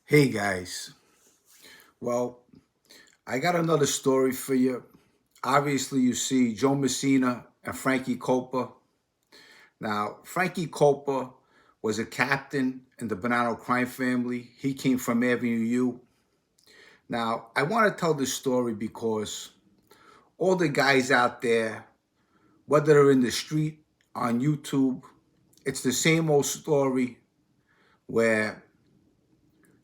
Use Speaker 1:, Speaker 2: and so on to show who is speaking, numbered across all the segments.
Speaker 1: Hey guys, well, I got another story for you. Obviously, you see Joe Messina and Frankie Copa. Now, Frankie Copa was a captain in the Bonanno crime family. He came from Avenue U. Now, I want to tell this story because all the guys out there, whether they're in the street, on YouTube, it's the same old story where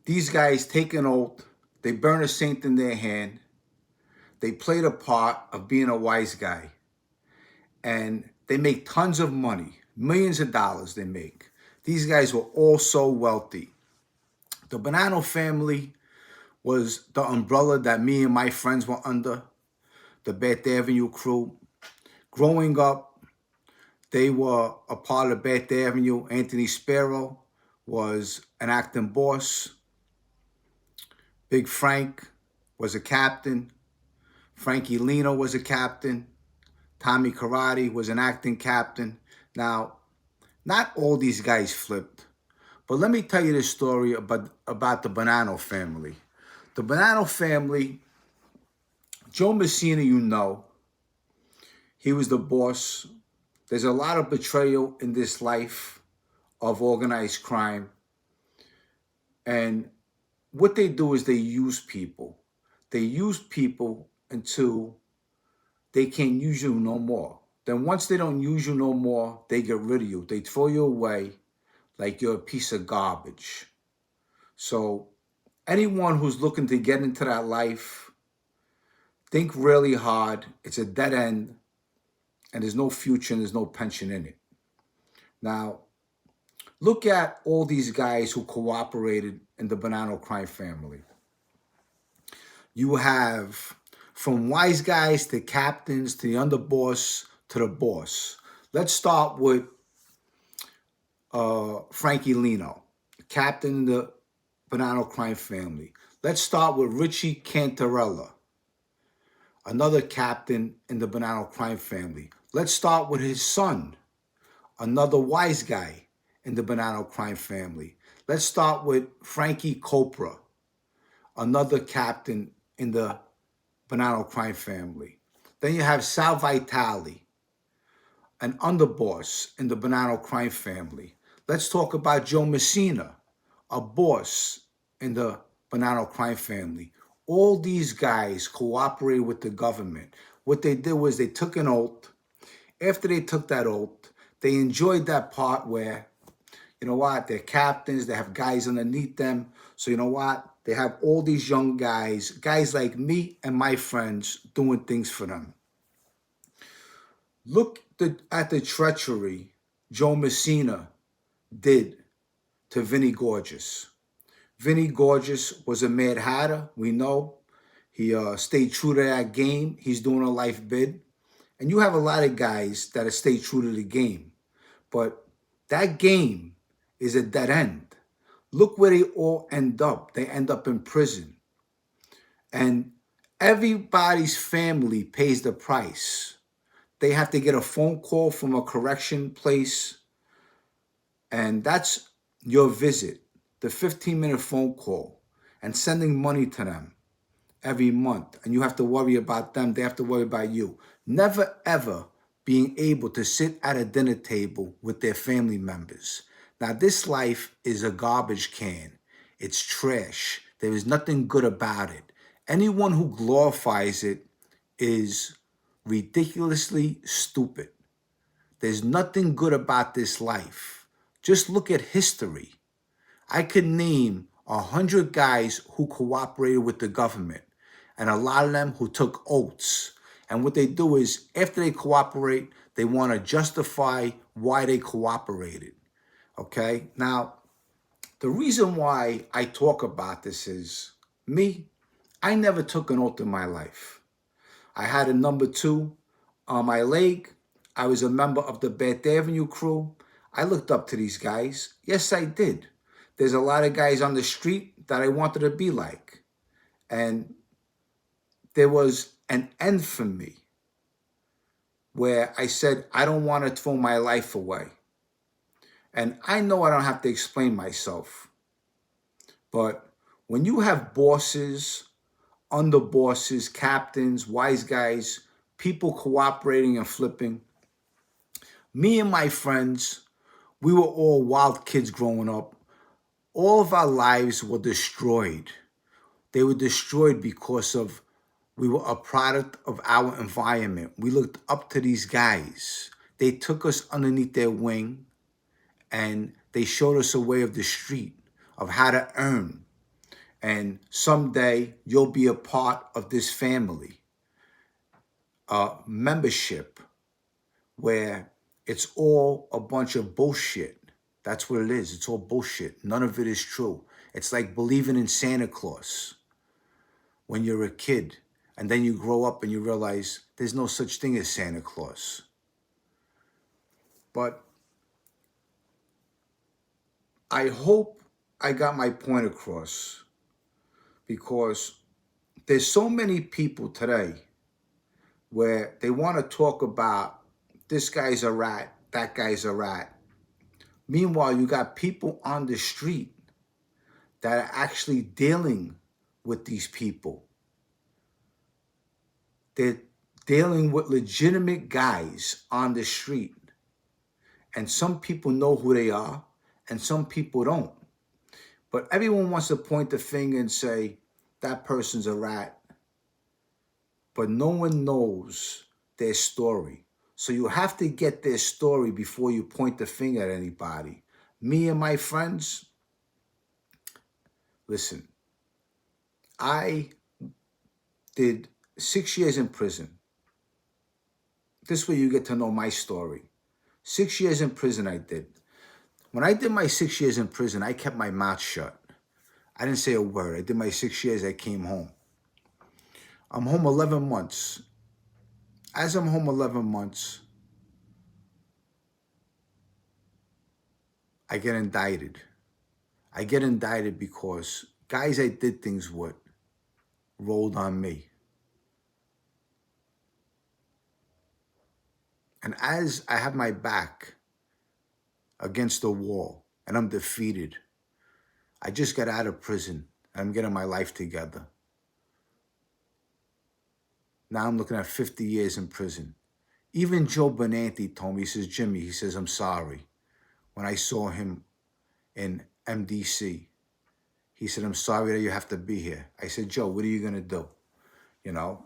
Speaker 1: these guys take an oath, they burn a saint in their hand, they play the part of being a wise guy, and they make tons of money, millions of dollars they make. These guys were all so wealthy. The Bonanno family was the umbrella that me and my friends were under, the Bath Avenue crew. Growing up, they were a part of Bath Avenue. Anthony Sparrow was an acting boss. Big Frank was a captain. Frankie Lino was a captain. Tommy Karate was an acting captain. Now, not all these guys flipped, but let me tell you this story about the Bonanno family. The Bonanno family, Joe Messina, he was the boss. There's a lot of betrayal in this life of organized crime. And what they do is they use people. They use people until they can't use you no more. Then once they don't use you no more, they get rid of you. They throw you away like you're a piece of garbage. So anyone who's looking to get into that life, think really hard. It's a dead end, and there's no future and there's no pension in it. Now, look at all these guys who cooperated in the Bonanno crime family. You have from Wiseguys to captains to the underboss to the boss. Let's start with Frankie Lino, captain in the Bonanno crime family. Let's start with Richie Cantarella, another captain in the Bonanno crime family. Let's start with his son, another wise guy in the Bonanno crime family. Let's start with Frankie Copra, another captain in the Bonanno crime family. Then you have Sal Vitale, an underboss in the Bonanno crime family. Let's talk about Joe Messina, a boss in the Bonanno crime family. All these guys cooperated with the government. What they did was they took an oath. After they took that oath, they enjoyed that part where, you know what, they're captains, they have guys underneath them. So you know what, they have all these young guys like me and my friends doing things for them. Look at the treachery Joe Messina did to Vinny Gorgeous. Vinny Gorgeous was a Mad Hatter, we know. He stayed true to that game. He's doing a life bid. And you have a lot of guys that have stayed true to the game. But that game is a dead end. Look where they all end up. They end up in prison. And everybody's family pays the price. They have to get a phone call from a correction place. And that's your visit, the 15-minute phone call, and sending money to them every month. And you have to worry about them. They have to worry about you. Never, ever being able to sit at a dinner table with their family members. Now, this life is a garbage can. It's trash. There is nothing good about it. Anyone who glorifies it is ridiculously stupid. There's nothing good about this life. Just look at history. I could name 100 guys who cooperated with the government, and a lot of them who took oaths. And what they do is, after they cooperate, they want to justify why they cooperated. Okay? Now, the reason why I talk about this is, me, I never took an oath in my life. I had a number 2 on my leg. I was a member of the Bath Avenue crew. I looked up to these guys. Yes, I did. There's a lot of guys on the street that I wanted to be like. And there was an end for me where I said, I don't want to throw my life away. And I know I don't have to explain myself. But When you have bosses, underbosses, captains, wise guys, people cooperating and flipping, me and my friends, we were all wild kids growing up. All of our lives were destroyed. They were destroyed because of we were a product of our environment. We looked up to these guys. They took us underneath their wing and they showed us a way of the street, of how to earn. And someday you'll be a part of this family, membership, where it's all a bunch of bullshit. That's what it is. It's all bullshit. None of it is true. It's like believing in Santa Claus when you're a kid, and then you grow up and you realize there's no such thing as Santa Claus. But I hope I got my point across, because there's so many people today where they want to talk about this guy's a rat, that guy's a rat. Meanwhile, you got people on the street that are actually dealing with these people. They're dealing with legitimate guys on the street. And some people know who they are, and some people don't. But everyone wants to point the finger and say, that person's a rat. But no one knows their story. So you have to get their story before you point the finger at anybody. Me and my friends, listen, I did 6 years in prison. This way you get to know my story. 6 years in prison I did. When I did my 6 years in prison, I kept my mouth shut. I didn't say a word. I did my 6 years, I came home. I'm home 11 months. As I'm home 11 months, I get indicted. I get indicted because guys I did things with rolled on me. And as I have my back against the wall and I'm defeated, I just got out of prison and I'm getting my life together. Now I'm looking at 50 years in prison. Even Joe Benanti told me, he says, Jimmy, he says, I'm sorry. When I saw him in MDC, he said, I'm sorry that you have to be here. I said, Joe, what are you going to do? You know?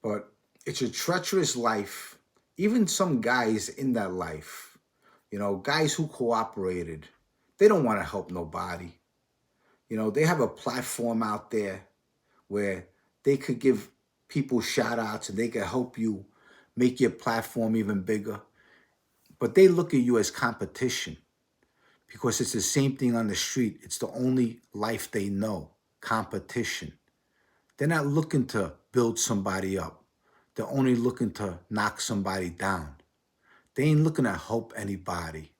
Speaker 1: But it's a treacherous life. Even some guys in that life, you know, guys who cooperated, they don't want to help nobody. You know, they have a platform out there where they could give people shout outs and they could help you make your platform even bigger. But they look at you as competition because it's the same thing on the street. It's the only life they know, competition. They're not looking to build somebody up. They're only looking to knock somebody down. They ain't looking to help anybody.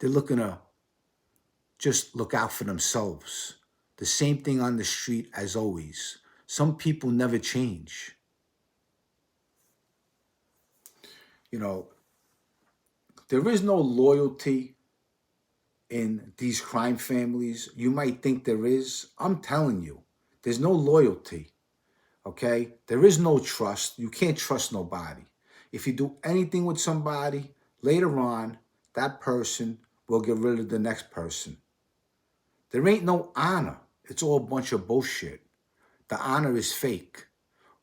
Speaker 1: They're looking to just look out for themselves. The same thing on the street as always. Some people never change. You know, there is no loyalty in these crime families. You might think there is. I'm telling you, there's no loyalty, okay? There is no trust. You can't trust nobody. If you do anything with somebody, later on, that person will get rid of the next person. There ain't no honor. It's all a bunch of bullshit. The honor is fake.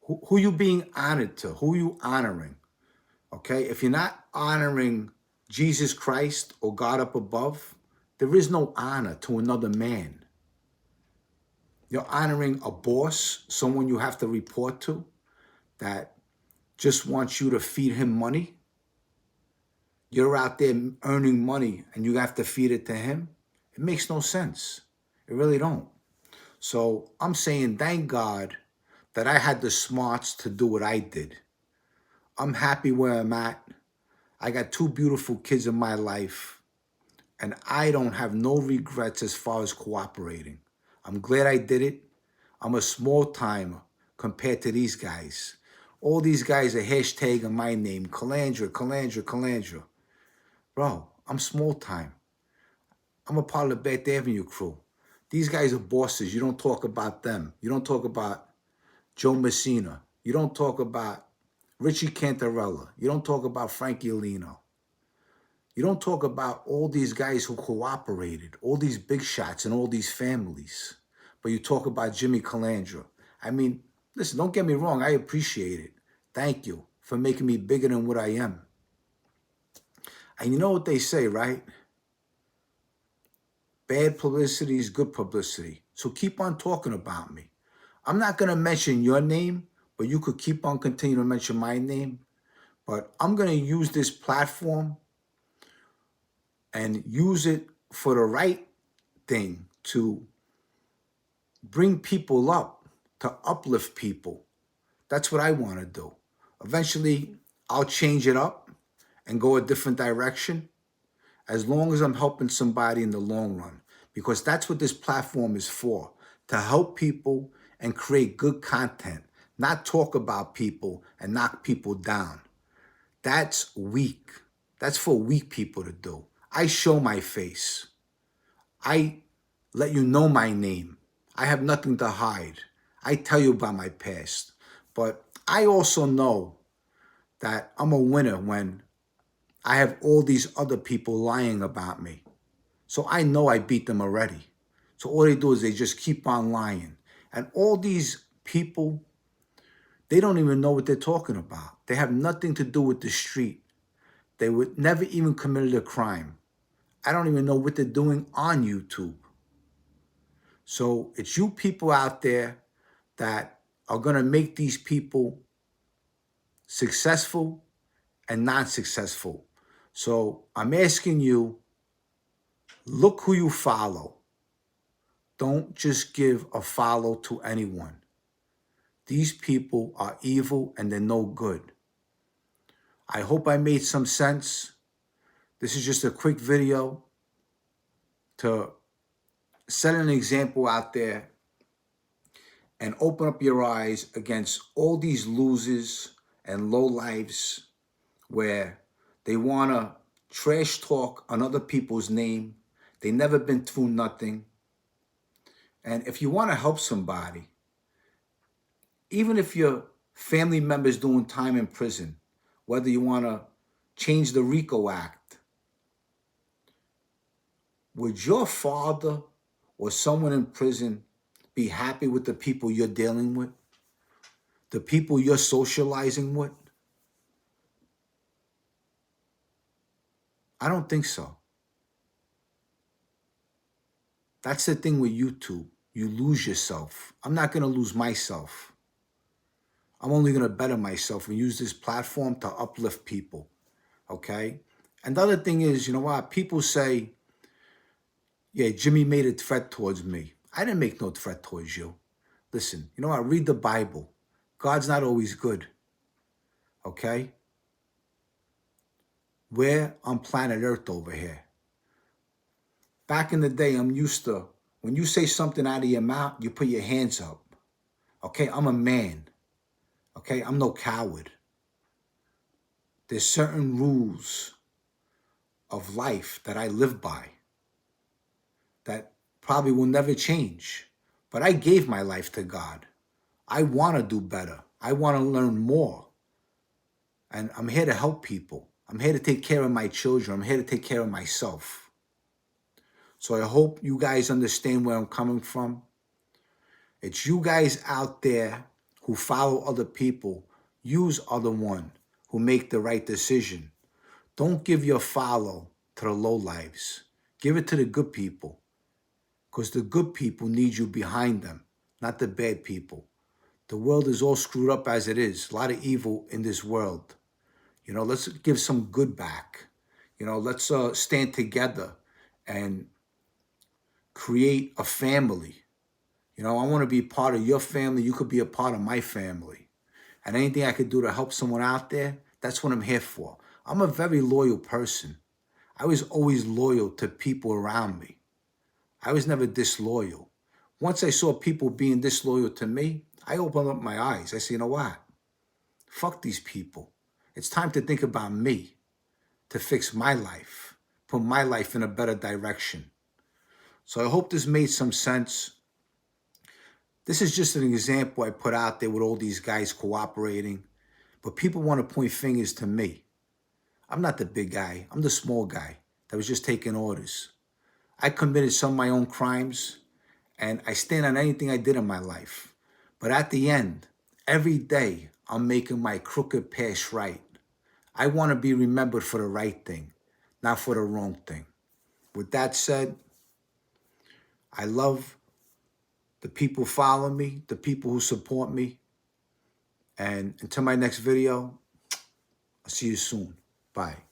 Speaker 1: Who you being honored to? Who you honoring? Okay? If you're not honoring Jesus Christ or God up above, there is no honor to another man. You're honoring a boss, someone you have to report to, that just wants you to feed him money. You're out there earning money and you have to feed it to him. It makes no sense. It really don't. So I'm saying thank God that I had the smarts to do what I did. I'm happy where I'm at. I got 2 beautiful kids in my life, and I don't have no regrets as far as cooperating. I'm glad I did it. I'm a small timer compared to these guys. All these guys are hashtagging my name, Calandra, Calandra, Calandra. Bro, I'm small time. I'm a part of the Bath Avenue crew. These guys are bosses. You don't talk about them. You don't talk about Joe Messina. You don't talk about Richie Cantarella. You don't talk about Frankie Alino. You don't talk about all these guys who cooperated, all these big shots and all these families. But you talk about Jimmy Calandra. I mean, listen, don't get me wrong. I appreciate it. Thank you for making me bigger than what I am. And you know what they say, right? Bad publicity is good publicity. So keep on talking about me. I'm not going to mention your name, but you could keep on continuing to mention my name. But I'm going to use this platform and use it for the right thing, to bring people up, to uplift people. That's what I want to do. Eventually, I'll change it up and go a different direction, as long as I'm helping somebody in the long run, because that's what this platform is for, to help people and create good content, not talk about people and knock people down. That's weak. That's for weak people to do. I show my face. I let you know my name. I have nothing to hide. I tell you about my past. But I also know that I'm a winner when I have all these other people lying about me. So I know I beat them already. So all they do is they just keep on lying. And all these people, they don't even know what they're talking about. They have nothing to do with the street. They would never even committed a crime. I don't even know what they're doing on YouTube. So it's you people out there that are going to make these people successful and not successful. So I'm asking you, look who you follow. Don't just give a follow to anyone. These people are evil and they're no good. I hope I made some sense. This is just a quick video to set an example out there and open up your eyes against all these losers and lowlifes where they want to trash talk on other people's name. They never been through nothing. And if you want to help somebody, even if your family member's doing time in prison, whether you want to change the RICO Act, would your father or someone in prison be happy with the people you're dealing with? The people you're socializing with? I don't think so. That's the thing with YouTube. You lose yourself. I'm not going to lose myself. I'm only going to better myself and use this platform to uplift people, okay? And the other thing is, you know what? People say, yeah, Jimmy made a threat towards me. I didn't make no threat towards you. Listen, you know what? Read the Bible. God's not always good, okay? We're on planet Earth over here. Back in the day, I'm used to, when you say something out of your mouth, you put your hands up, okay? I'm a man, okay? I'm no coward. There's certain rules of life that I live by that probably will never change. But I gave my life to God. I want to do better. I want to learn more. And I'm here to help people. I'm here to take care of my children. I'm here to take care of myself. So I hope you guys understand where I'm coming from. It's you guys out there who follow other people. Yous are the one who make the right decision. Don't give your follow to the lowlifes. Give it to the good people. Because the good people need you behind them, not the bad people. The world is all screwed up as it is. A lot of evil in this world. You know, let's give some good back. You know, let's stand together and create a family. You know, I want to be part of your family. You could be a part of my family. And anything I could do to help someone out there, that's what I'm here for. I'm a very loyal person. I was always loyal to people around me. I was never disloyal. Once I saw people being disloyal to me, I opened up my eyes. I said, you know what? Fuck these people. It's time to think about me, to fix my life, put my life in a better direction. So I hope this made some sense. This is just an example I put out there with all these guys cooperating. But people want to point fingers to me. I'm not the big guy. I'm the small guy that was just taking orders. I committed some of my own crimes, and I stand on anything I did in my life. But at the end, every day, I'm making my crooked past right. I want to be remembered for the right thing, not for the wrong thing. With that said, I love the people following me, the people who support me. And until my next video, I'll see you soon. Bye.